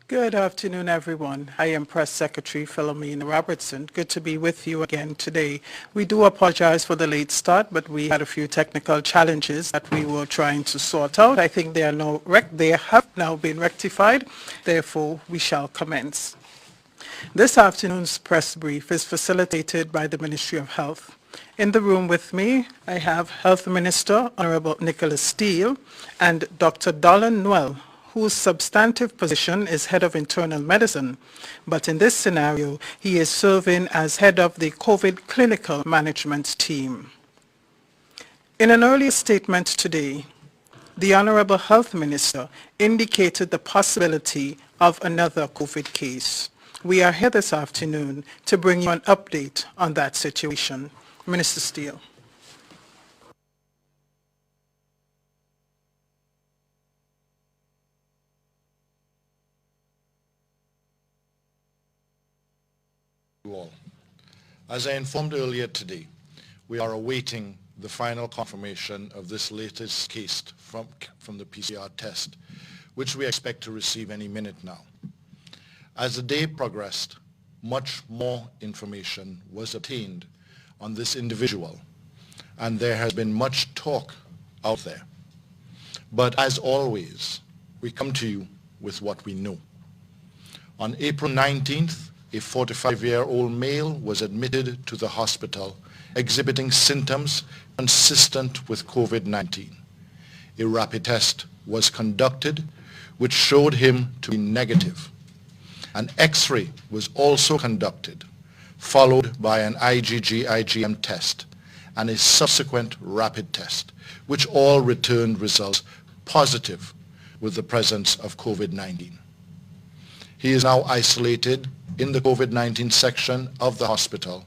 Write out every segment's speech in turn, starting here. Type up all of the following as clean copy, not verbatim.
Good afternoon, everyone. I am Press Secretary Philomena Robertson. Good to be with you again today. We do apologize for the late start, but we had a few technical challenges that we were trying to sort out. I think they have now been rectified. Therefore, we shall commence. This afternoon's press brief is facilitated by the Ministry of Health. In the room with me, I have Health Minister Honorable Nickolas Steele and Dr. Dolland Noel, whose substantive position is Head of Internal Medicine, but in this scenario, he is serving as Head of the COVID Clinical Management Team. In an earlier statement today, the Honorable Health Minister indicated the possibility of another COVID case. We are here this afternoon to bring you an update on that situation. Minister Steele. All. As I informed earlier today, we are awaiting the final confirmation of this latest case from the PCR test, which we expect to receive any minute now. As the day progressed, much more information was obtained on this individual, and there has been much talk out there. But as always, we come to you with what we know. On April 19th, a 45-year-old male was admitted to the hospital exhibiting symptoms consistent with COVID-19. A rapid test was conducted which showed him to be negative. An X-ray was also conducted, followed by an IgG-IgM test and a subsequent rapid test, which all returned results positive with the presence of COVID-19. He is now isolated in the COVID-19 section of the hospital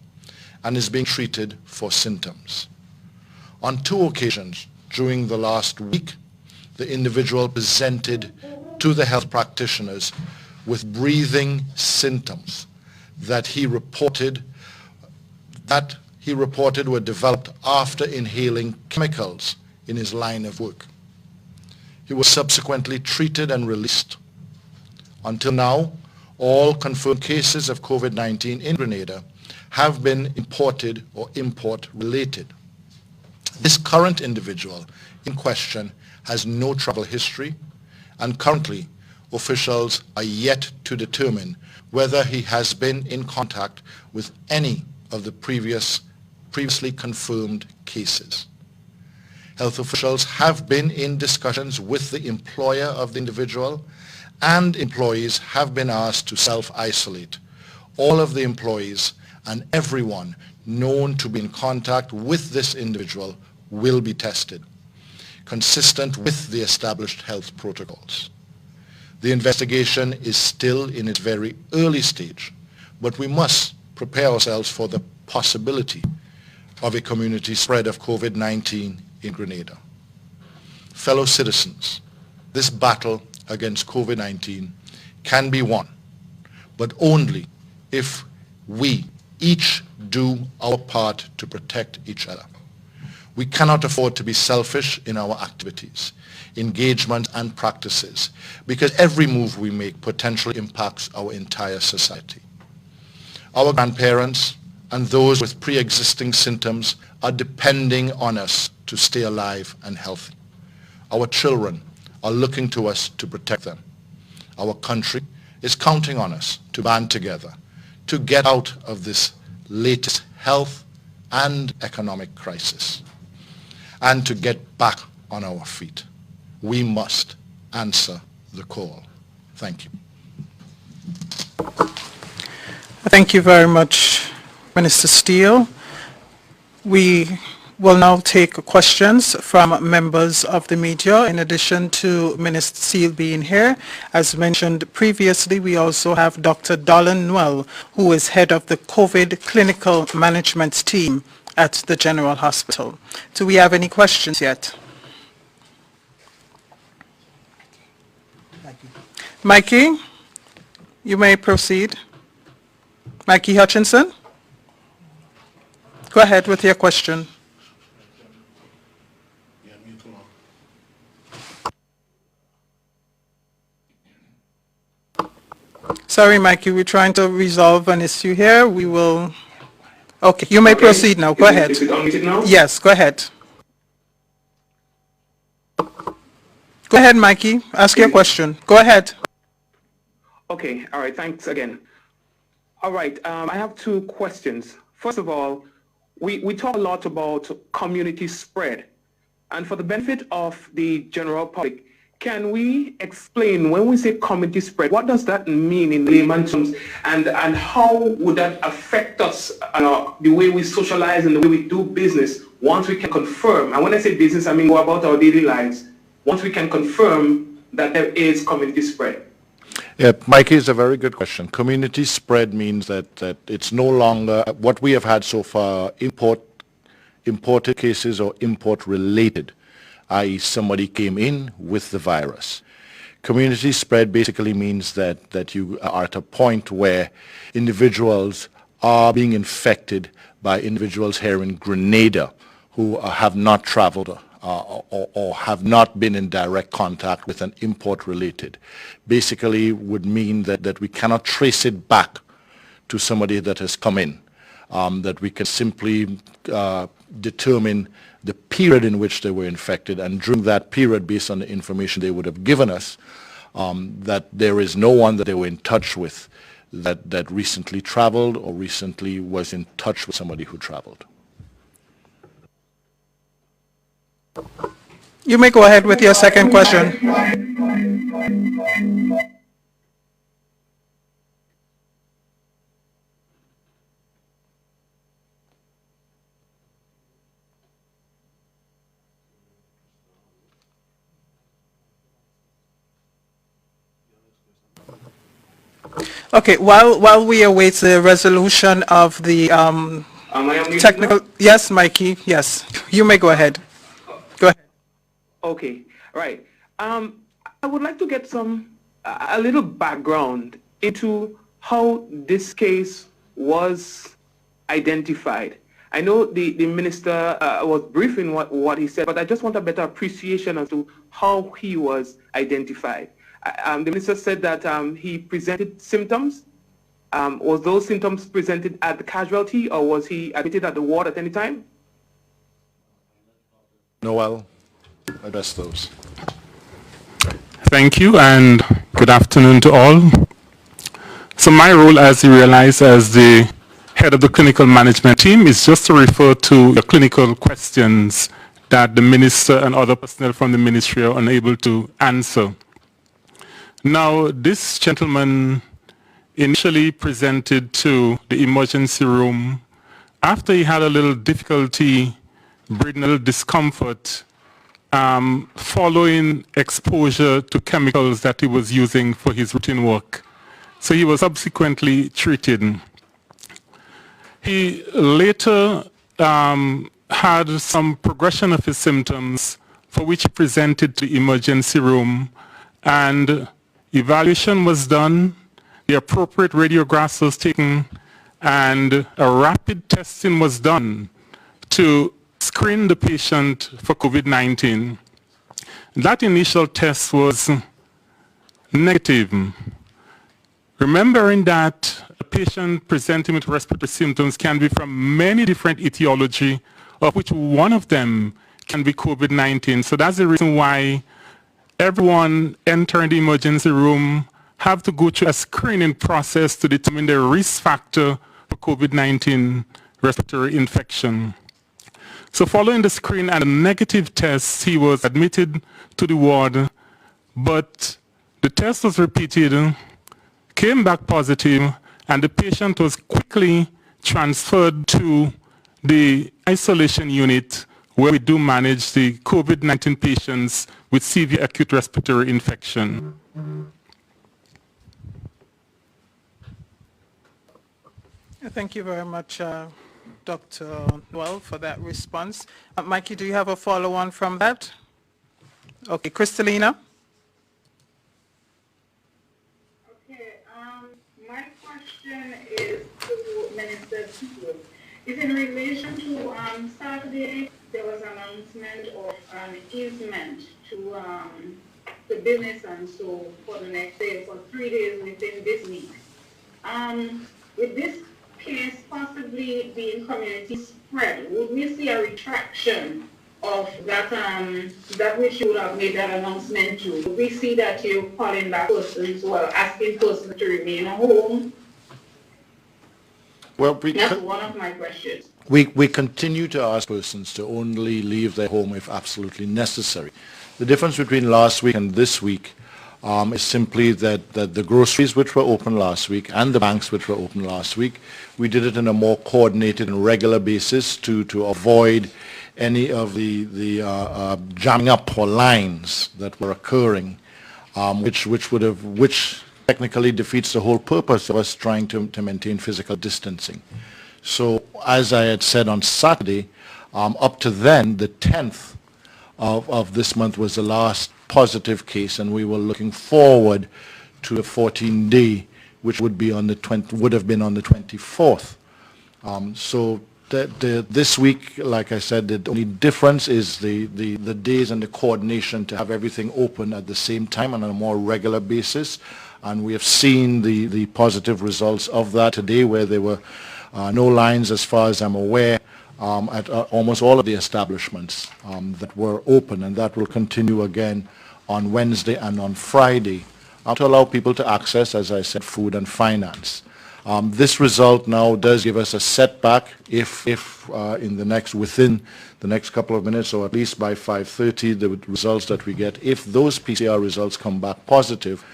and is being treated for symptoms. On 2 occasions during the last week, the individual presented to the health practitioners with breathing symptoms that he reported were developed after inhaling chemicals in his line of work. He was subsequently treated and released. Until now, all confirmed cases of COVID-19 in Grenada have been imported or import-related. This current individual in question has no travel history, and currently officials are yet to determine whether he has been in contact with any of the previously confirmed cases. Health officials have been in discussions with the employer of the individual, and employees have been asked to self-isolate. All of the employees and everyone known to be in contact with this individual will be tested, consistent with the established health protocols. The investigation is still in its very early stage, but we must prepare ourselves for the possibility of a community spread of COVID-19 in Grenada. Fellow citizens, this battle against COVID-19 can be won, but only if we each do our part to protect each other. We cannot afford to be selfish in our activities, engagement and practices, because every move we make potentially impacts our entire society. Our grandparents and those with pre-existing symptoms are depending on us to stay alive and healthy. Our children are looking to us to protect them. Our country is counting on us to band together to get out of this latest health and economic crisis and to get back on our feet. We must answer the call. Thank you. Thank you very much, Minister Steele. We will now take questions from members of the media. In addition to Minister Steele being here, as mentioned previously, we also have Dr. Dolland Noel, who is head of the COVID Clinical Management Team at the General Hospital. Do we have any questions yet? Mikey, you may proceed. Mikey Hutchinson, go ahead with your question. Sorry, Mikey, we're trying to resolve an issue here. We will... Okay, you may proceed now. Go ahead. Is it unmuted now? Yes, go ahead. Go ahead, Mikey. Ask your question. Go ahead. Okay, all right, thanks again. All right, I have two questions. First of all, we talk a lot about community spread. And for the benefit of the general public, can we explain when we say community spread, what does that mean in layman's terms, and how would that affect us, the way we socialize and the way we do business once we can confirm, and when I say business, I mean go about our daily lives, once we can confirm that there is community spread? Yeah, Mikey, is a very good question. Community spread means that it's no longer what we have had so far, imported cases or import-related, i.e. somebody came in with the virus. Community spread basically means that you are at a point where individuals are being infected by individuals here in Grenada who have not traveled or have not been in direct contact with an import-related. Basically would mean that we cannot trace it back to somebody that has come in, that we can simply determine the period in which they were infected, and during that period, based on the information they would have given us, that there is no one that they were in touch with that recently traveled or recently was in touch with somebody who traveled. You may go ahead with your second question. Okay, while we await the resolution of the technical... Yes, Mikey, yes. You may go ahead. Go ahead. Okay, right. I would like to get a little background into how this case was identified. I know the minister was brief in what he said, but I just want a better appreciation as to how he was identified. The minister said that he presented symptoms. Was those symptoms presented at the casualty, or was he admitted at the ward at any time? Noel, address those. Thank you, and good afternoon to all. So my role, as you realize, as the head of the clinical management team is just to refer to the clinical questions that the minister and other personnel from the ministry are unable to answer. Now, this gentleman initially presented to the emergency room after he had a little difficulty breathing, a little discomfort, following exposure to chemicals that he was using for his routine work. So he was subsequently treated. He later had some progression of his symptoms for which he presented to the emergency room, and evaluation was done, the appropriate radiographs was taken, and a rapid testing was done to screen the patient for COVID-19. That initial test was negative. Remembering that a patient presenting with respiratory symptoms can be from many different etiology, of which one of them can be COVID-19. So that's the reason why everyone entering the emergency room have to go through a screening process to determine the risk factor for COVID-19 respiratory infection. So following the screen and a negative test, he was admitted to the ward, but the test was repeated, came back positive, and the patient was quickly transferred to the isolation unit where we do manage the COVID-19 patients with severe acute respiratory infection. Thank you very much, Dr. Noel, for that response. Mikey, do you have a follow-on from that? Okay, Kristalina? Okay, my question is to Minister Steele. Is in relation to Saturday, there was an announcement of an easement to the business and so for the next day, for 3 days within this week. With this case possibly being community spread, would we see a retraction of that that which you would have made that announcement to? Would we see that you're calling back persons, well, asking persons to remain at home? Well, That's one of my questions. we continue to ask persons to only leave their home if absolutely necessary. The difference between last week and this week is simply that the groceries which were open last week and the banks which were open last week, we did it on a more coordinated and regular basis to avoid any of the jamming up or lines that were occurring, which technically defeats the whole purpose of us trying to maintain physical distancing. So as I had said on Saturday, up to then, the 10th of this month was the last positive case, and we were looking forward to a 14-day, which would be on the would have been on the 24th. So this week, like I said, the only difference is the days and the coordination to have everything open at the same time and on a more regular basis. And we have seen the positive results of that today, where there were no lines, as far as I'm aware, at almost all of the establishments that were open, and that will continue again on Wednesday and on Friday to allow people to access, as I said, food and finance. This result now does give us a setback if within the next couple of minutes, or at least by 5:30, the results that we get, if those PCR results come back positive,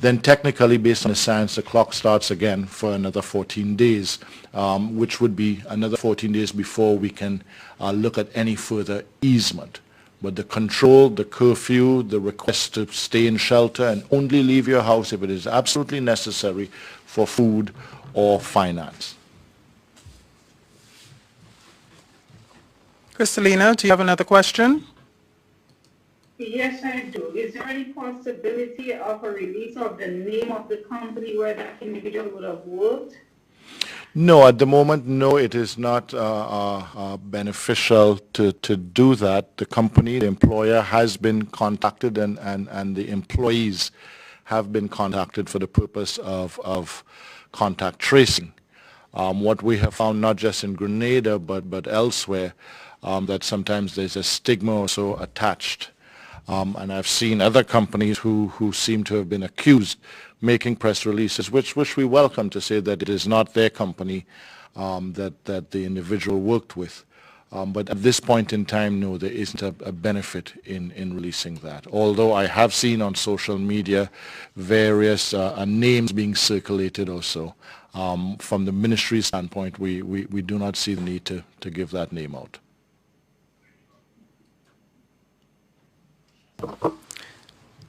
then technically, based on the science, the clock starts again for another 14 days, which would be another 14 days before we can look at any further easement. But the control, the curfew, the request to stay in shelter and only leave your house if it is absolutely necessary for food or finance. Kristalina, do you have another question? Yes, I do. Is there any possibility of a release of the name of the company where that individual would have worked? No, at the moment, no, it is not beneficial to do that. The company, the employer, has been contacted, and the employees have been contacted for the purpose of contact tracing. What we have found, not just in Grenada but elsewhere, that sometimes there's a stigma or so attached. And I've seen other companies who seem to have been accused making press releases, which we welcome, to say that it is not their company that the individual worked with. But at this point in time, no, there isn't a benefit in releasing that. Although I have seen on social media various names being circulated also. From the ministry standpoint, we do not see the need to give that name out.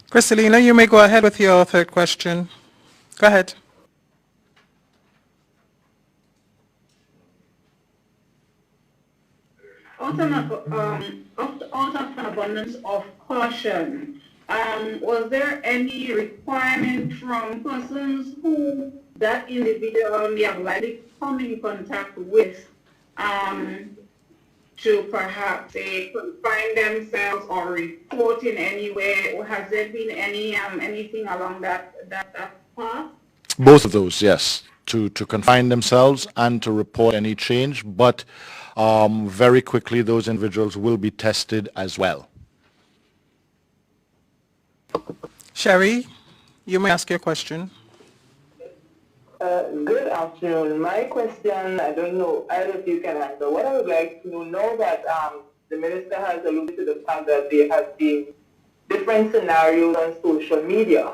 Kristalina, you may go ahead with your third question. Go ahead. Out of an abundance of caution, was there any requirement from persons who that individual may have likely come in contact with to perhaps confine themselves or report in any way? Or has there been any anything along that path? Both of those, yes. To confine themselves and to report any change, but very quickly those individuals will be tested as well. Sherry, you may ask your question. Good afternoon. My question, I don't know either of you can answer. What I would like to know that the minister has alluded to the fact that there has been different scenarios on social media.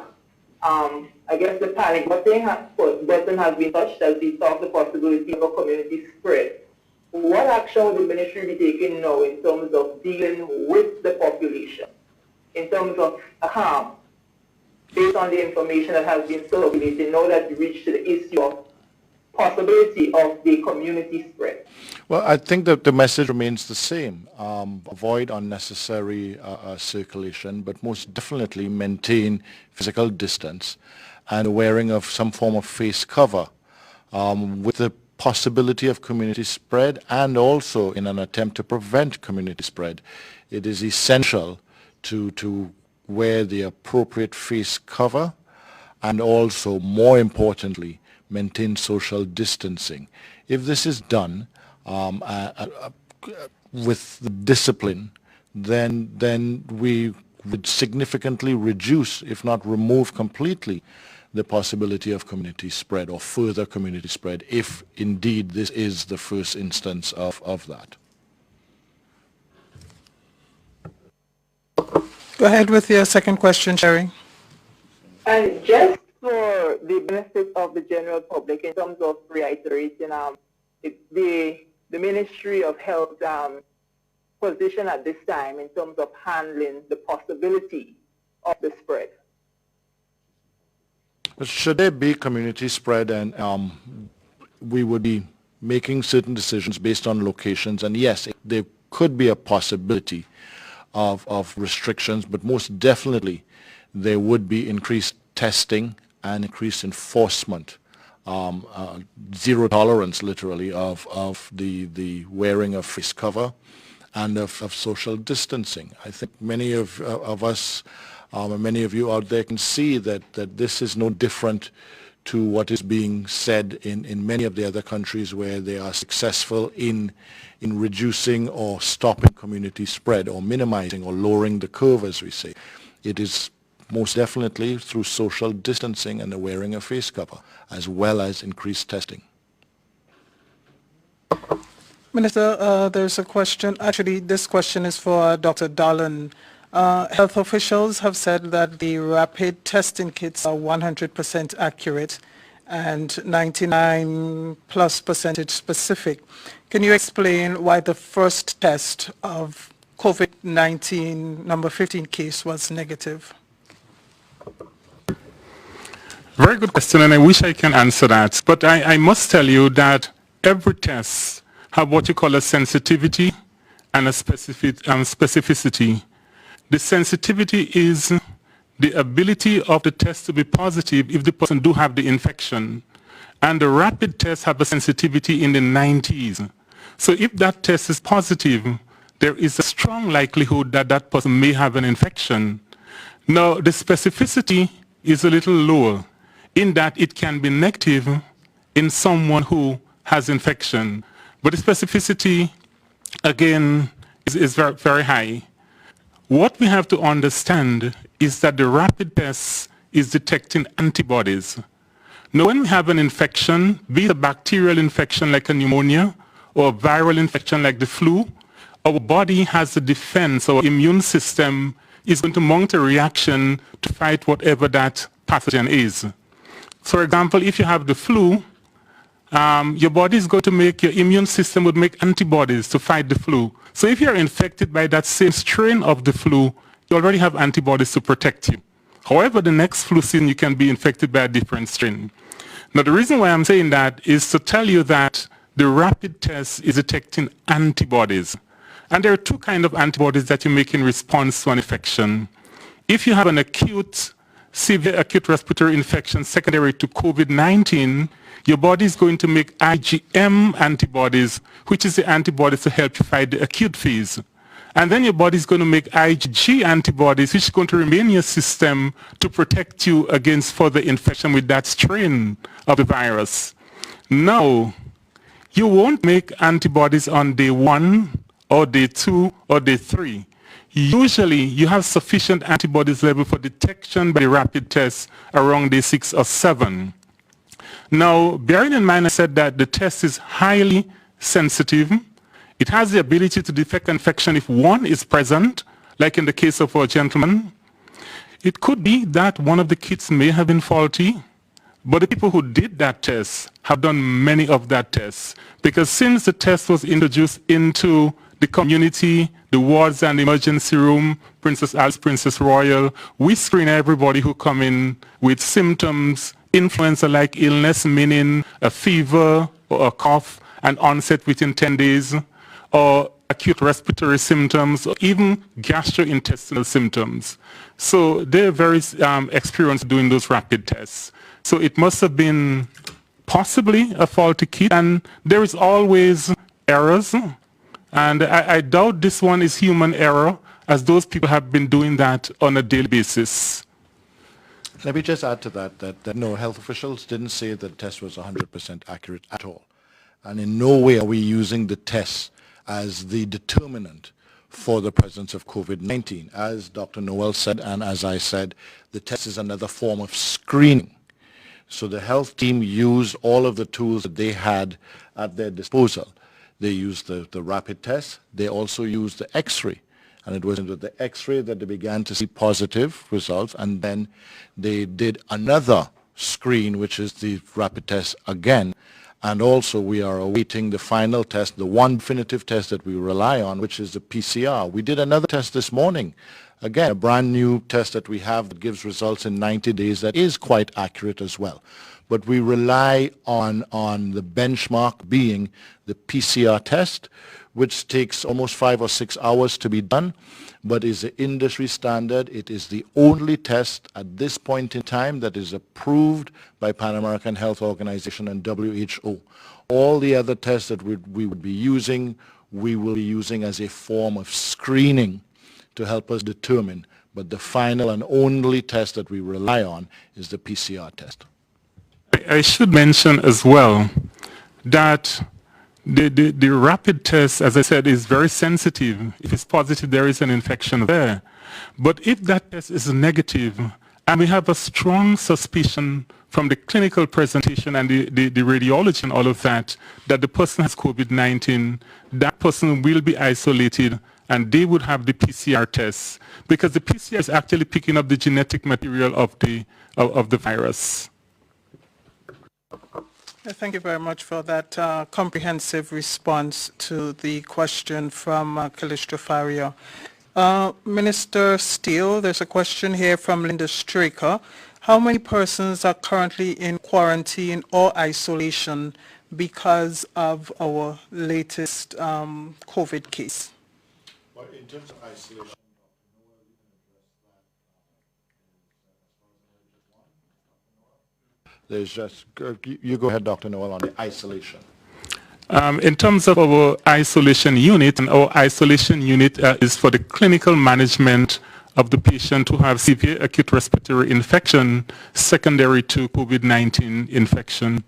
I guess the panic button has been touched as we talk the possibility of a community spread. What action will the ministry be taking now in terms of dealing with the population, in terms of harm, based on the information that has been circulated, now that you reach to the issue of possibility of the community spread? Well, I think that the message remains the same. Avoid unnecessary circulation, but most definitely maintain physical distance and wearing of some form of face cover, with the possibility of community spread, and also in an attempt to prevent community spread. It is essential to wear the appropriate face cover, and also, more importantly, maintain social distancing. If this is done with the discipline, then we would significantly reduce, if not remove completely, the possibility of community spread or further community spread, if indeed this is the first instance of that. Go ahead with your second question, Sherry. And just for the benefit of the general public, in terms of reiterating the Ministry of Health position at this time in terms of handling the possibility of the spread. Should there be community spread, and we would be making certain decisions based on locations, and yes, there could be a possibility of restrictions, but most definitely there would be increased testing and increased enforcement, zero tolerance literally of the wearing of face cover and of social distancing. I think many of us, many of you out there can see that this is no different to what is being said in many of the other countries where they are successful in reducing or stopping community spread or minimizing or lowering the curve, as we say. It is most definitely through social distancing and the wearing of face cover, as well as increased testing. Minister, there's a question. Actually, this question is for Dr. Dolland. Health officials have said that the rapid testing kits are 100% accurate and 99+% specific. Can you explain why the first test of COVID-19 number 15 case was negative? Very good question, and I wish I can answer that. But I must tell you that every test have what you call a sensitivity and a specificity. The sensitivity is the ability of the test to be positive if the person do have the infection. And the rapid tests have a sensitivity in the 90s. So if that test is positive, there is a strong likelihood that that person may have an infection. Now, the specificity is a little lower in that it can be negative in someone who has infection. But the specificity, again, is very, very high. What we have to understand is that the rapid test is detecting antibodies. Now, when we have an infection, be it a bacterial infection like a pneumonia or a viral infection like the flu, our body has a defense, our immune system is going to mount a reaction to fight whatever that pathogen is. For example, if you have the flu, your body is going to make, your immune system would make antibodies to fight the flu. So if you're infected by that same strain of the flu, you already have antibodies to protect you. However, the next flu season you can be infected by a different strain. Now, the reason why I'm saying that is to tell you that the rapid test is detecting antibodies. And there are two kinds of antibodies that you make in response to an infection. If you have an acute, severe acute respiratory infection secondary to COVID-19, your body is going to make IgM antibodies, which is the antibodies to help you fight the acute phase. And then your body is going to make IgG antibodies, which is going to remain in your system to protect you against further infection with that strain of the virus. Now, you won't make antibodies on day 1 or day 2 or day 3. Usually, you have sufficient antibodies level for detection by the rapid test around day 6 or 7. Now, bearing in mind I said that the test is highly sensitive. It has the ability to detect infection if one is present, like in the case of our gentleman. It could be that one of the kits may have been faulty, but the people who did that test have done many of that tests. Because since the test was introduced into the community, the wards and the emergency room, Princess Alice, Princess Royal, we screen everybody who come in with symptoms, influenza-like illness, meaning a fever or a cough, and onset within 10 days, or acute respiratory symptoms, or even gastrointestinal symptoms. So they're very experienced doing those rapid tests. So it must have been possibly a faulty kit, and there is always errors. And I doubt this one is human error, as those people have been doing that on a daily basis. Let me just add to that no, health officials didn't say that the test was 100% accurate at all. And in no way are we using the test as the determinant for the presence of COVID-19. As Dr. Noel said, and as I said, the test is another form of screening. So the health team used all of the tools that they had at their disposal. They used the rapid test. They also used the X-ray. And it was with the X-ray that they began to see positive results. And then they did another screen, which is the rapid test again. And also we are awaiting the final test, the one definitive test that we rely on, which is the PCR. We did another test this morning. Again, a brand new test that we have that gives results in 90 days that is quite accurate as well. But we rely on the benchmark being the PCR test, which takes almost 5 or 6 hours to be done, but is the industry standard. It is the only test at this point in time that is approved by Pan American Health Organization and WHO. All the other tests that we would be using, we will be using as a form of screening to help us determine. But the final and only test that we rely on is the PCR test. I should mention as well that the rapid test, as I said, is very sensitive. If it's positive, there is an infection there. But if that test is negative, and we have a strong suspicion from the clinical presentation and the radiology and all of that, that the person has COVID-19, that person will be isolated and they would have the PCR test, because the PCR is actually picking up the genetic material of the virus. Thank you very much for that comprehensive response to the question from Callisto Faria. Minister Steele, there's a question here from Linda Straker. How many persons are currently in quarantine or isolation because of our latest COVID case? Well, in terms of isolation, there's just, you go ahead, Dr. Noel, on the isolation. In terms of our isolation unit, and our isolation unit is for the clinical management of the patient who have severe acute respiratory infection secondary to COVID-19 infection.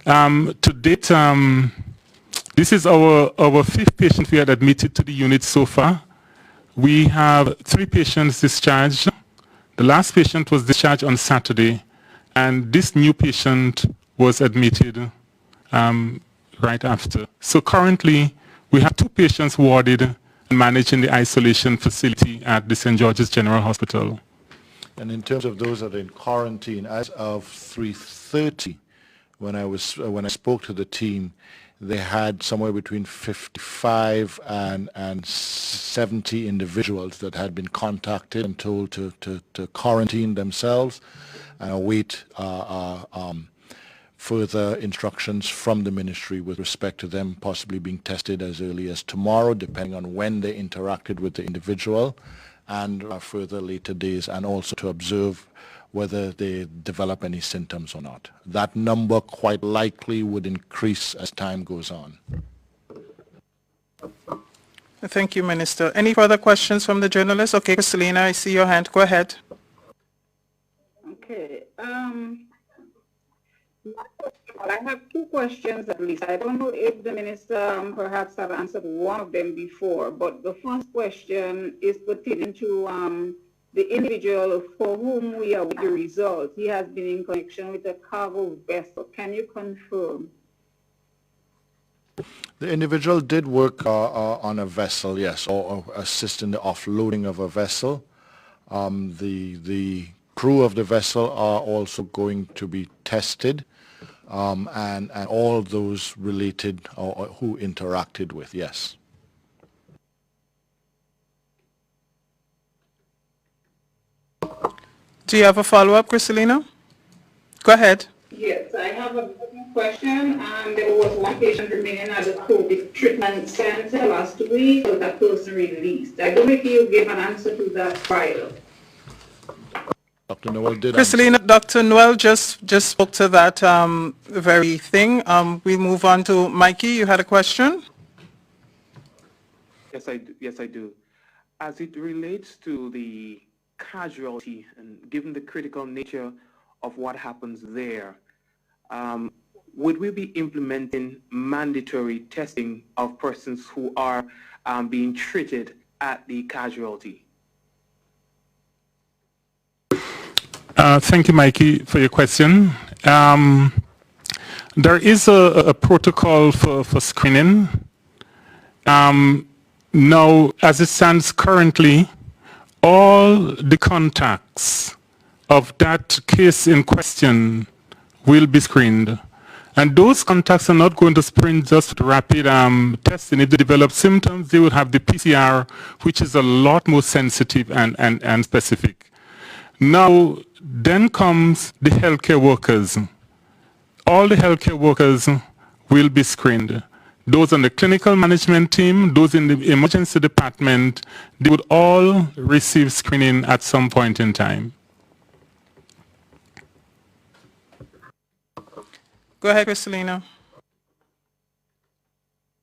To date, this is our 5th patient we had admitted to the unit so far. We have 3 patients discharged. The last patient was discharged on Saturday, and this new patient was admitted right after. So currently, we have 2 patients warded and managed in the isolation facility at the St. George's General Hospital. And in terms of those that are in quarantine, as of 3:30, when I spoke to the team, they had somewhere between 55 and 70 individuals that had been contacted and told to quarantine themselves and await further instructions from the ministry with respect to them possibly being tested as early as tomorrow, depending on when they interacted with the individual, and further later days, and also to observe whether they develop any symptoms or not. That number quite likely would increase as time goes on. Thank you, Minister. Any further questions from the journalists? Okay, Christelina, I see your hand. Go ahead. Okay. I have 2 questions at least. I don't know if the minister perhaps have answered one of them before, but the first question is pertaining to the individual for whom we await the results. He has been in connection with a cargo vessel. Can you confirm? The individual did work on a vessel, yes, or assist in the offloading of a vessel. The crew of the vessel are also going to be tested, and all those related or who interacted with, yes. Do you have a follow-up, Christelina? Go ahead. Yes, I have a question. There was one patient remaining at the COVID treatment center last week, was that person released? I don't know if you gave an answer to that prior. Dr. Noel did. Christelina, Dr. Noel just spoke to that very thing. We move on to Mikey. You had a question? Yes, I do. As it relates to the casualty and given the critical nature of what happens there, would we be implementing mandatory testing of persons who are being treated at the casualty? Thank you, Mikey, for your question. There is a protocol for screening. Now, as it stands currently, all the contacts of that case in question will be screened. And those contacts are not going to sprint just rapid testing. If they develop symptoms, they will have the PCR, which is a lot more sensitive and specific. Now, then comes the healthcare workers. All the healthcare workers will be screened. Those on the clinical management team, those in the emergency department, they would all receive screening at some point in time. Go ahead, Kristalina.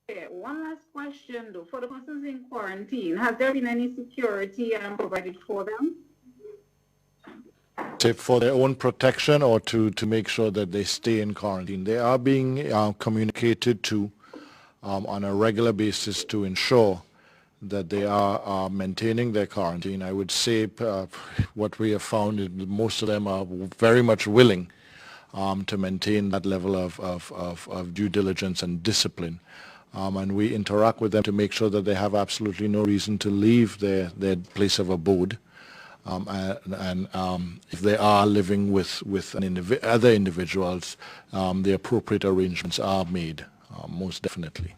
Okay, one last question though. For the persons in quarantine, has there been any security provided for them? For their own protection or to make sure that they stay in quarantine. They are being communicated to on a regular basis to ensure that they are maintaining their quarantine. I would say what we have found is most of them are very much willing to maintain that level of due diligence and discipline. And we interact with them to make sure that they have absolutely no reason to leave their place of abode. If they are living with other individuals, the appropriate arrangements are made, most definitely.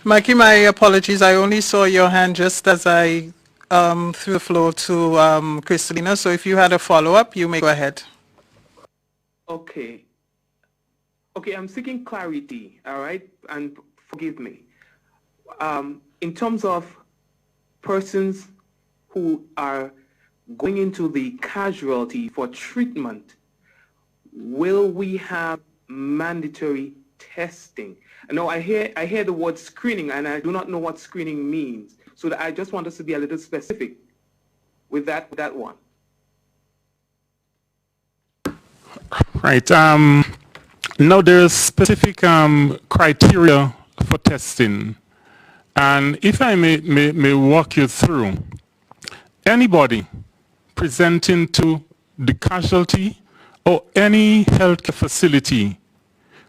Mikey, my apologies. I only saw your hand just as I threw the floor to Kristalina. So if you had a follow-up, you may go ahead. Okay. Okay, I'm seeking clarity, all right? And forgive me. In terms of persons who are going into the casualty for treatment, will we have mandatory testing? No, I hear the word screening, and I do not know what screening means. So I just want us to be a little specific with that one. Right. Now there's specific criteria for testing, and if I may walk you through. Anybody presenting to the casualty or any healthcare facility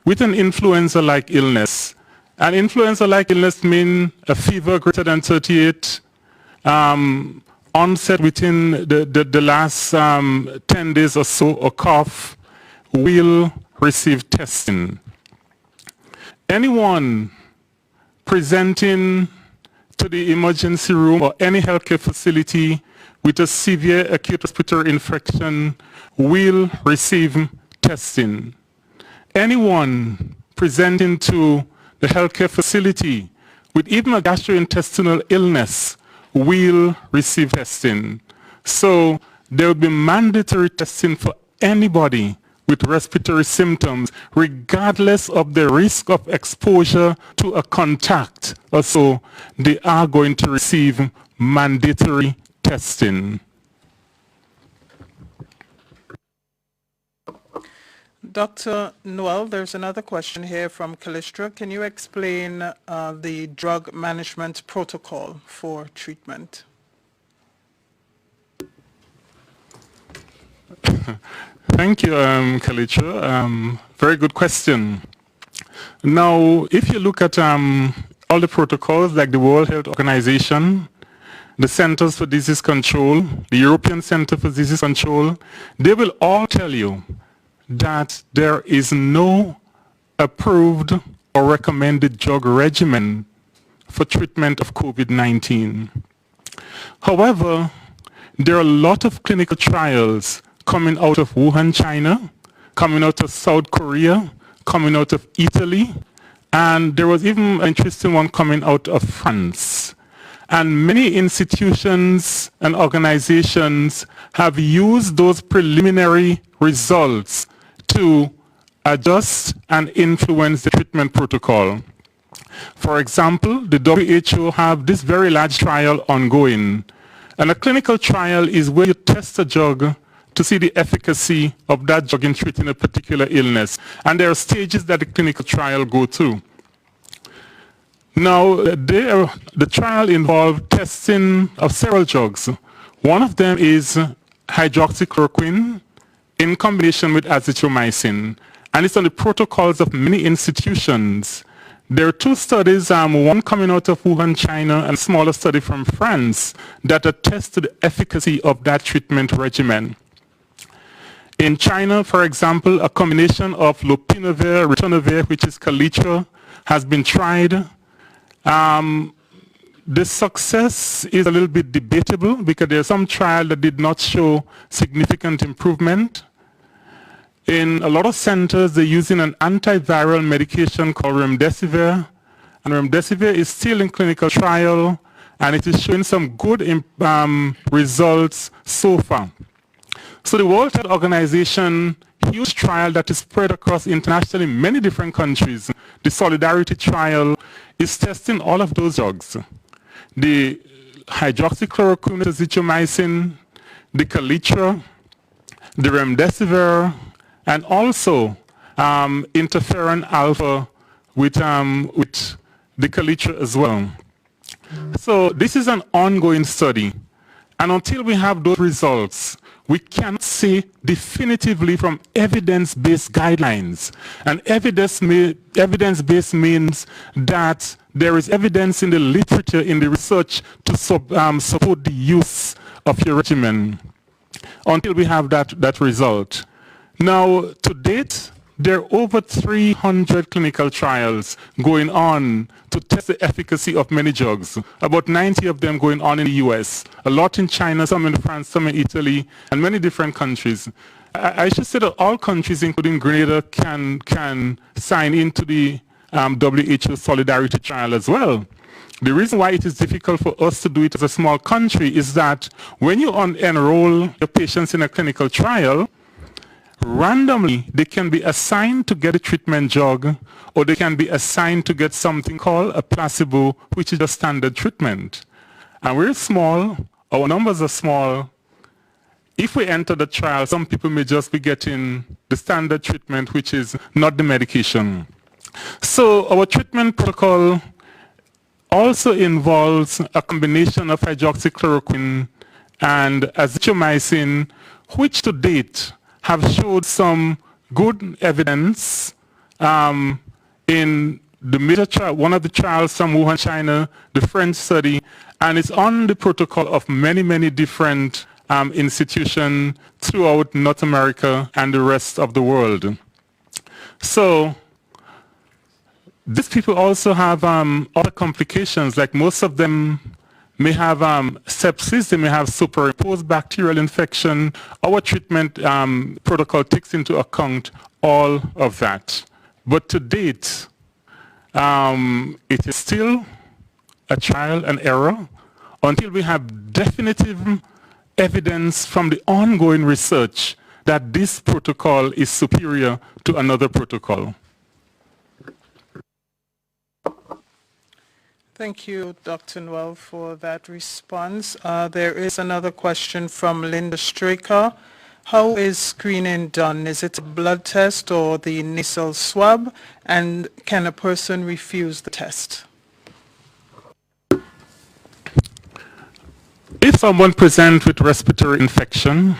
with an influenza-like illness. An influenza-like illness means a fever greater than 38, onset within the last 10 days or so, or cough, will receive testing. Anyone presenting to the emergency room or any healthcare facility with a severe acute respiratory infection will receive testing. Anyone presenting to the healthcare facility with even a gastrointestinal illness will receive testing. So there will be mandatory testing for anybody with respiratory symptoms, regardless of the risk of exposure to a contact or so. They are going to receive mandatory testing. Dr. Noel, there's another question here from Callistra. Can you explain the drug management protocol for treatment? Thank you, Callistra. Very good question. Now, if you look at all the protocols like the World Health Organization, the Centers for Disease Control, the European Center for Disease Control, they will all tell you that there is no approved or recommended drug regimen for treatment of COVID-19. However, there are a lot of clinical trials coming out of Wuhan, China, coming out of South Korea, coming out of Italy, and there was even an interesting one coming out of France. And many institutions and organizations have used those preliminary results to adjust and influence the treatment protocol. For example, the WHO have this very large trial ongoing, And a clinical trial is where you test a drug to see the efficacy of that drug in treating a particular illness. And there are stages that the clinical trial go through. Now, the trial involved testing of several drugs. One of them is hydroxychloroquine in combination with azithromycin. And it's on the protocols of many institutions. There are two studies, one coming out of Wuhan, China, and a smaller study from France that attest to the efficacy of that treatment regimen. In China, for example, a combination of lopinavir, ritonavir, which is Kaletra, has been tried. The success is a little bit debatable because there are some trials that did not show significant improvement. In a lot of centers, they're using an antiviral medication called remdesivir. And remdesivir is still in clinical trial, and it is showing some good results so far. So the World Health Organization, huge trial that is spread across internationally in many different countries, the Solidarity Trial, is testing all of those drugs. The hydroxychloroquine, azithromycin, the Kaletra, the remdesivir, and also interferon alpha with the Kaletra as well. So this is an ongoing study. And until we have those results, we cannot say definitively from evidence-based guidelines. And evidence-based means that there is evidence in the literature, in the research to support the use of your regimen until we have that result. Now, to date, there are over 300 clinical trials going on to test the efficacy of many drugs, about 90 of them going on in the US, a lot in China, some in France, some in Italy, and many different countries. I should say that all countries, including Grenada, can sign into the WHO Solidarity Trial as well. The reason why it is difficult for us to do it as a small country is that when you enroll your patients in a clinical trial, randomly, they can be assigned to get a treatment drug, or they can be assigned to get something called a placebo, which is a standard treatment. And we're small, our numbers are small. If we enter the trial, some people may just be getting the standard treatment, which is not the medication. So our treatment protocol also involves a combination of hydroxychloroquine and azithromycin, which to date have showed some good evidence in the major trial, one of the trials from Wuhan, China, the French study, and it's on the protocol of many, many different institutions throughout North America and the rest of the world. So these people also have other complications, like most of them may have sepsis, they may have superimposed bacterial infection. Our treatment protocol takes into account all of that. But to date, it is still a trial and error until we have definitive evidence from the ongoing research that this protocol is superior to another protocol. Thank you, Dr. Noel, for that response. There is another question from Linda Straker. How is screening done? Is it a blood test or the nasal swab? And can a person refuse the test? If someone presents with respiratory infection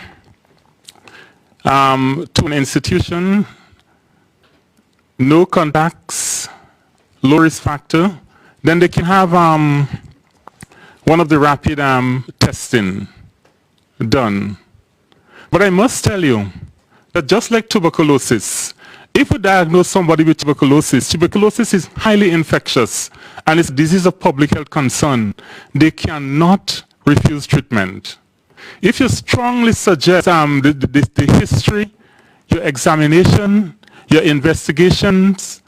to an institution, no contacts, low risk factor, then they can have one of the rapid testing done. But I must tell you that just like tuberculosis, if we diagnose somebody with tuberculosis, tuberculosis is highly infectious and it's a disease of public health concern. They cannot refuse treatment. If you strongly suggest the history, your examination, your investigations,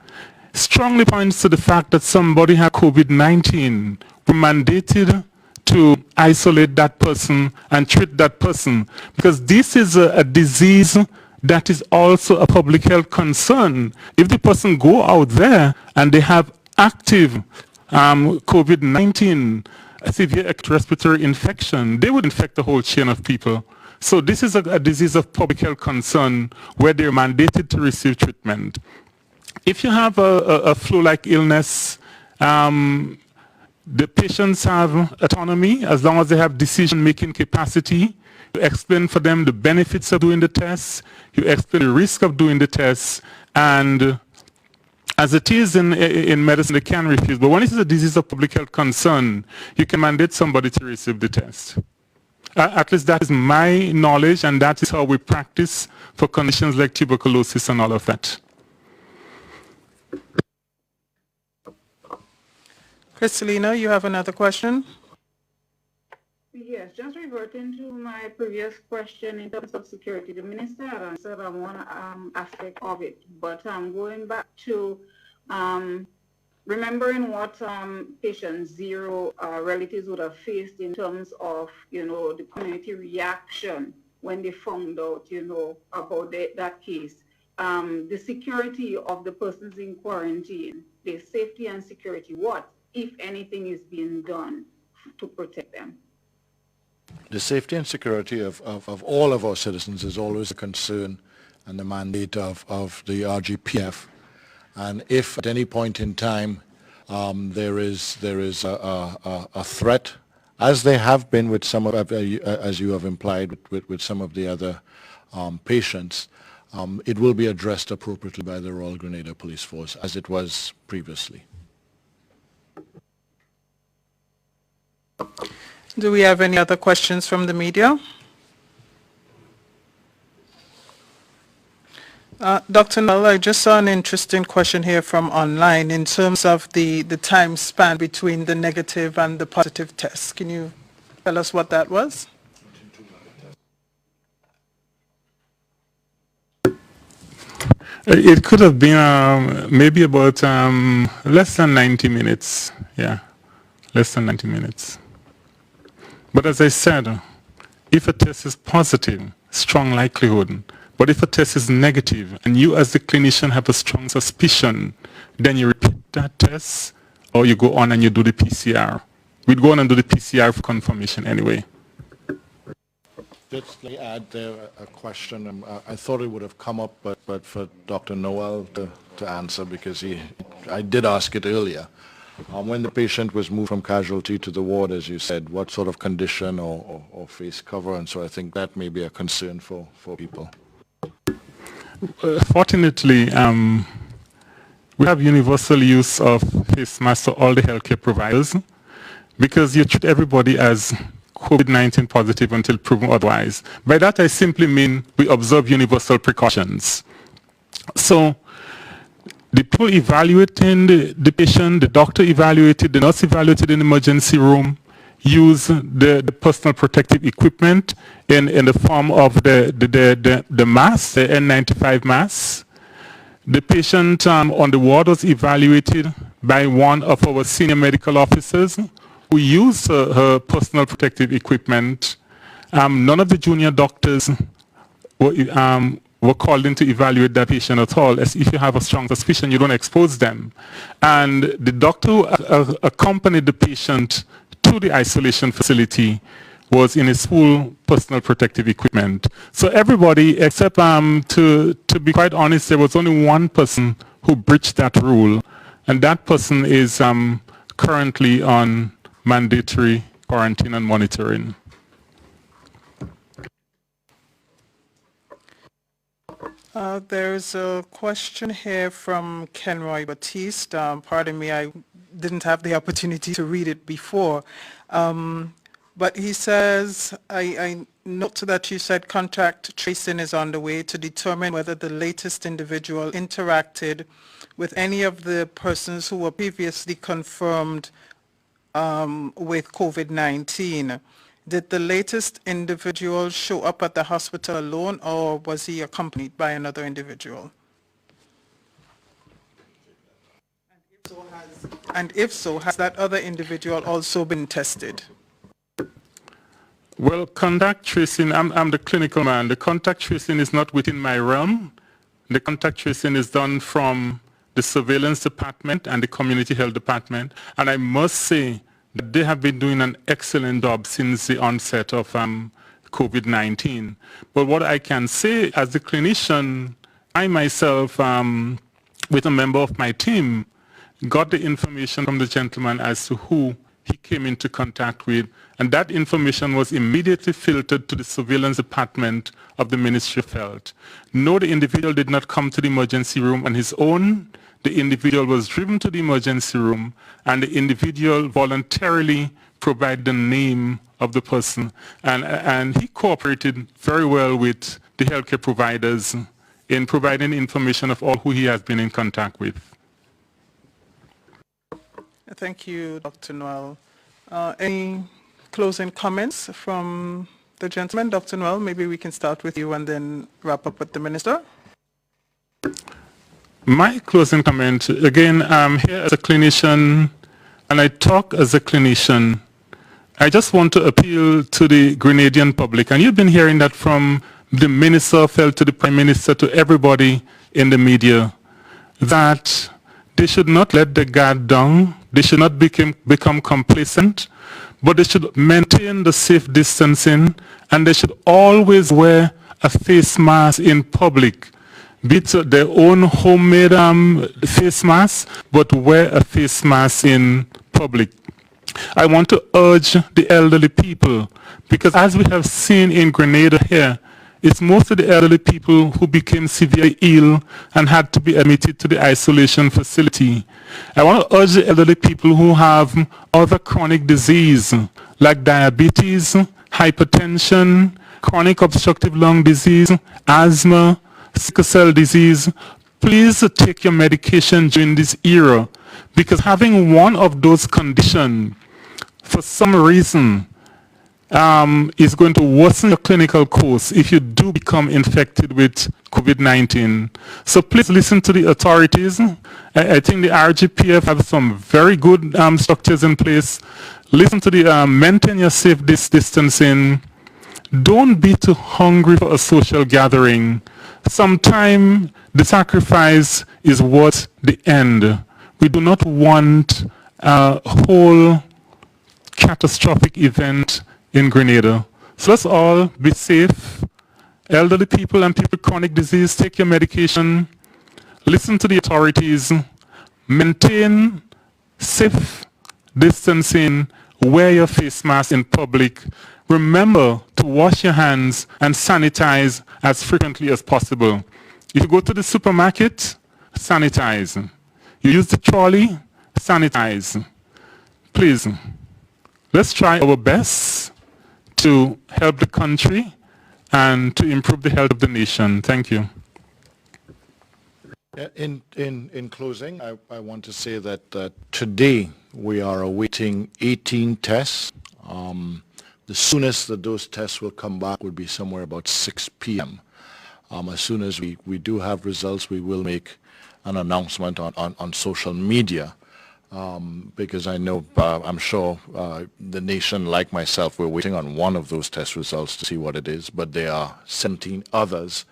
strongly points to the fact that somebody had COVID-19, we're mandated to isolate that person and treat that person, because this is a disease that is also a public health concern. If the person go out there and they have active COVID-19, a severe respiratory infection, they would infect the whole chain of people. So this is a disease of public health concern where they're mandated to receive treatment. If you have a flu-like illness, the patients have autonomy as long as they have decision-making capacity. You explain for them the benefits of doing the tests, you explain the risk of doing the tests, and as it is in medicine, they can refuse. But when it is a disease of public health concern, you can mandate somebody to receive the test. At least that is my knowledge, and that is how we practice for conditions like tuberculosis and all of that. Kristalina, you have another question? Yes, just reverting to my previous question in terms of security. The minister had answered on one aspect of it, but going back to remembering what patient zero relatives would have faced in terms of, the community reaction when they found out, about that case. The security of the persons in quarantine, their safety and security, what, if anything, is being done to protect them? The safety and security of all of our citizens is always a concern and the mandate of the RGPF. And if at any point in time there is a threat, as there have been with some of, as you have implied, with some of the other patients, it will be addressed appropriately by the Royal Grenada Police Force, as it was previously. Do we have any other questions from the media? Dr. Noel, I just saw an interesting question here from online in terms of the time span between the negative and the positive test. Can you tell us what that was? It could have been maybe about less than 90 minutes. Yeah, less than 90 minutes. But as I said, if a test is positive, strong likelihood. But if a test is negative and you as the clinician have a strong suspicion, then you repeat that test or you go on and you do the PCR. We'd go on and do the PCR for confirmation anyway. Just let me add there a question. I thought it would have come up, but for Dr. Noel to answer, because I did ask it earlier. When the patient was moved from casualty to the ward, as you said, what sort of condition or face cover? And so I think that may be a concern for people. Fortunately, we have universal use of face masks for all the healthcare providers because you treat everybody as COVID-19 positive until proven otherwise. By that I simply mean we observe universal precautions. So the people evaluating the patient, the doctor evaluated, the nurse evaluated in the emergency room, use the personal protective equipment in the form of the mask, the N95 mask. The patient on the ward was evaluated by one of our senior medical officers who used her personal protective equipment. None of the junior doctors were called in to evaluate that patient at all, as if you have a strong suspicion, you don't expose them. And the doctor who accompanied the patient to the isolation facility was in his full personal protective equipment. So everybody, except to be quite honest, there was only one person who breached that rule, and that person is currently on mandatory quarantine and monitoring. There's a question here from Kenroy Batiste. Pardon me, I didn't have the opportunity to read it before. But he says, I note that you said contact tracing is on the way to determine whether the latest individual interacted with any of the persons who were previously confirmed with COVID-19. Did the latest individual show up at the hospital alone, or was he accompanied by another individual? And if so, has that other individual also been tested? Well, contact tracing, I'm the clinical man. The contact tracing is not within my realm. The contact tracing is done from the surveillance department and the community health department. And I must say that they have been doing an excellent job since the onset of COVID-19. But what I can say as a clinician, I myself, with a member of my team, got the information from the gentleman as to who he came into contact with, and that information was immediately filtered to the surveillance department of the Ministry of Health. No, the individual did not come to the emergency room on his own. The individual was driven to the emergency room, and the individual voluntarily provided the name of the person, and he cooperated very well with the healthcare providers in providing information of all who he has been in contact with. Thank you, Dr. Noel. Any closing comments from the gentleman? Dr. Noel, maybe we can start with you and then wrap up with the minister. My closing comment, again, I'm here as a clinician and I talk as a clinician. I just want to appeal to the Grenadian public, and you've been hearing that from the Minister of Health to the Prime Minister to everybody in the media, that they should not let the guard down, they should not become complacent, but they should maintain the safe distancing, and they should always wear a face mask in public, be it their own homemade face mask, but wear a face mask in public. I want to urge the elderly people, because as we have seen in Grenada here, it's mostly the elderly people who became severely ill and had to be admitted to the isolation facility. I want to urge the elderly people who have other chronic disease like diabetes, hypertension, chronic obstructive lung disease, asthma, sickle cell disease, please take your medication during this era, because having one of those conditions for some reason is going to worsen your clinical course if you do become infected with COVID-19. So please listen to the authorities. I think the RGPF have some very good structures in place. Listen to the maintain your safe distancing. Don't be too hungry for a social gathering. Sometimes the sacrifice is worth the end. We do not want a whole catastrophic event in Grenada. So let's all be safe. Elderly people and people with chronic disease, take your medication, listen to the authorities, maintain safe distancing, wear your face mask in public. Remember to wash your hands and sanitize as frequently as possible. If you go to the supermarket, sanitize. You use the trolley, sanitize. Please, let's try our best to help the country and to improve the health of the nation. Thank you. In closing, I want to say that today we are awaiting 18 tests. The soonest that those tests will come back would be somewhere about 6 p.m. As soon as we do have results, we will make an announcement on social media. Because I know, I'm sure the nation, like myself, we're waiting on one of those test results to see what it is, but there are 17 others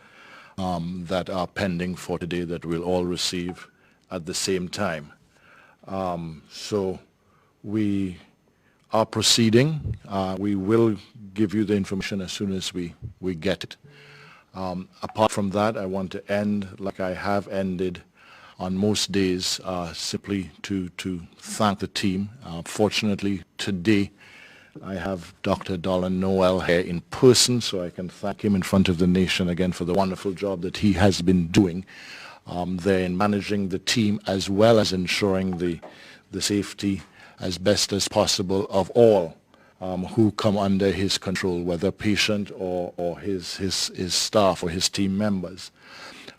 that are pending for today that we'll all receive at the same time. So we are proceeding. We will give you the information as soon as we get it. Apart from that, I want to end like I have ended on most days, simply to thank the team. Fortunately, today I have Dr. Dolland Noel here in person, so I can thank him in front of the nation again for the wonderful job that he has been doing there in managing the team, as well as ensuring the safety as best as possible of all who come under his control, whether patient or his staff or his team members.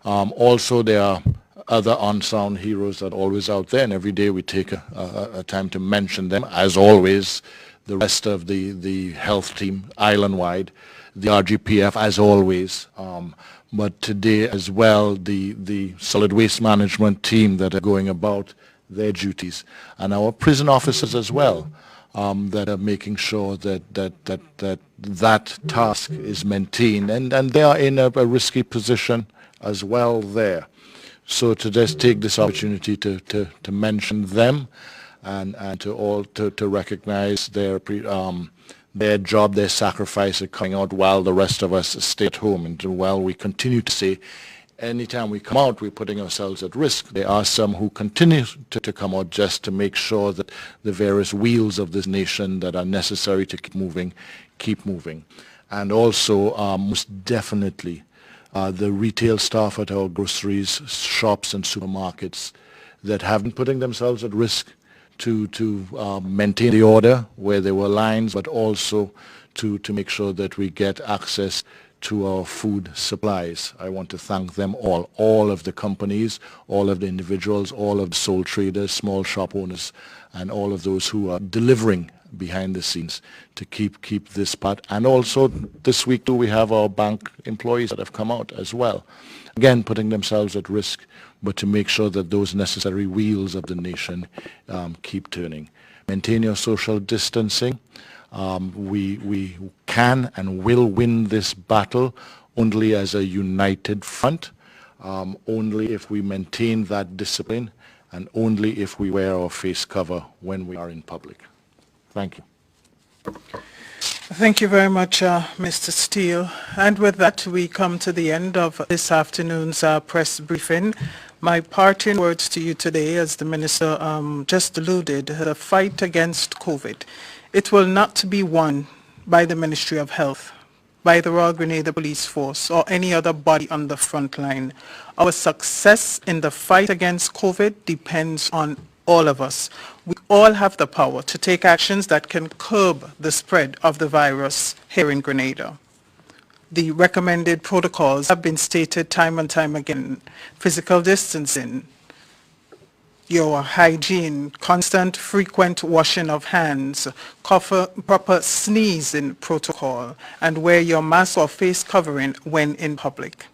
Also, there are other unsung heroes that are always out there, and every day we take a time to mention them. As always, the rest of the health team island-wide, the RGPF as always, but today as well the solid waste management team that are going about their duties, and our prison officers as well, that are making sure that task is maintained, and they are in a risky position as well there. So to just take this opportunity to mention them, and to recognize their job, their sacrifice of coming out while the rest of us stay at home. And while we continue to say, anytime we come out, we're putting ourselves at risk, there are some who continue to come out just to make sure that the various wheels of this nation that are necessary to keep moving. And also, most definitely, the retail staff at our groceries, shops and supermarkets that have been putting themselves at risk to maintain the order where there were lines, but also to make sure that we get access to our food supplies. I want to thank them all of the companies, all of the individuals, all of the sole traders, small shop owners, and all of those who are delivering behind the scenes to keep this part. And also this week too, we have our bank employees that have come out as well, again putting themselves at risk, but to make sure that those necessary wheels of the nation keep turning. Maintain your social distancing. We can and will win this battle only as a united front, only if we maintain that discipline, and only if we wear our face cover when we are in public. Thank you. Thank you very much, Mr. Steele. And with that, we come to the end of this afternoon's press briefing. My parting words to you today, as the Minister just alluded, the fight against COVID, it will not be won by the Ministry of Health, by the Royal Grenada Police Force, or any other body on the front line. Our success in the fight against COVID depends on all of us. We all have the power to take actions that can curb the spread of the virus here in Grenada. The recommended protocols have been stated time and time again: physical distancing, your hygiene, constant frequent washing of hands, proper sneezing protocol, and wear your mask or face covering when in public.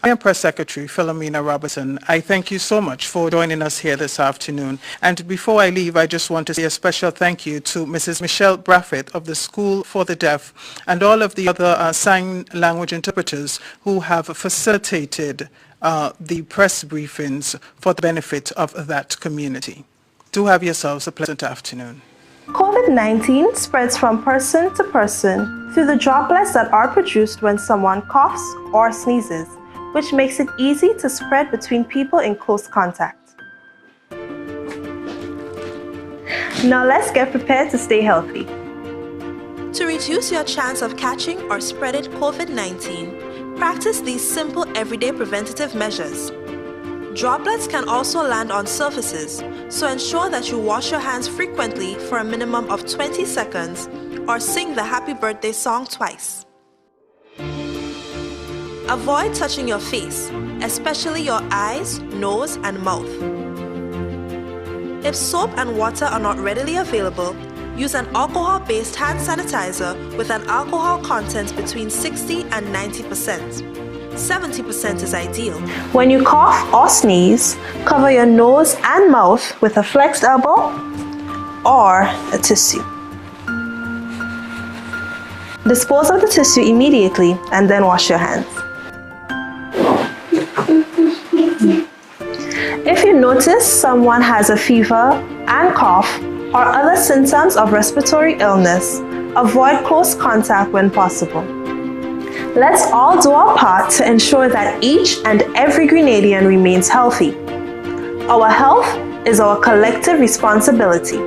I am Press Secretary Philomena Robertson. I thank you so much for joining us here this afternoon. And before I leave, I just want to say a special thank you to Mrs. Michelle Braffett of the School for the Deaf and all of the other sign language interpreters who have facilitated the press briefings for the benefit of that community. Do have yourselves a pleasant afternoon. COVID-19 spreads from person to person through the droplets that are produced when someone coughs or sneezes, which makes it easy to spread between people in close contact. Now let's get prepared to stay healthy. To reduce your chance of catching or spreading COVID-19, practice these simple everyday preventative measures. Droplets can also land on surfaces, so ensure that you wash your hands frequently for a minimum of 20 seconds or sing the happy birthday song twice. Avoid touching your face, especially your eyes, nose, and mouth. If soap and water are not readily available, use an alcohol-based hand sanitizer with an alcohol content between 60 and 90%. 70% is ideal. When you cough or sneeze, cover your nose and mouth with a flexed elbow or a tissue. Dispose of the tissue immediately and then wash your hands. If you notice someone has a fever and cough or other symptoms of respiratory illness, avoid close contact when possible. Let's all do our part to ensure that each and every Grenadian remains healthy. Our health is our collective responsibility.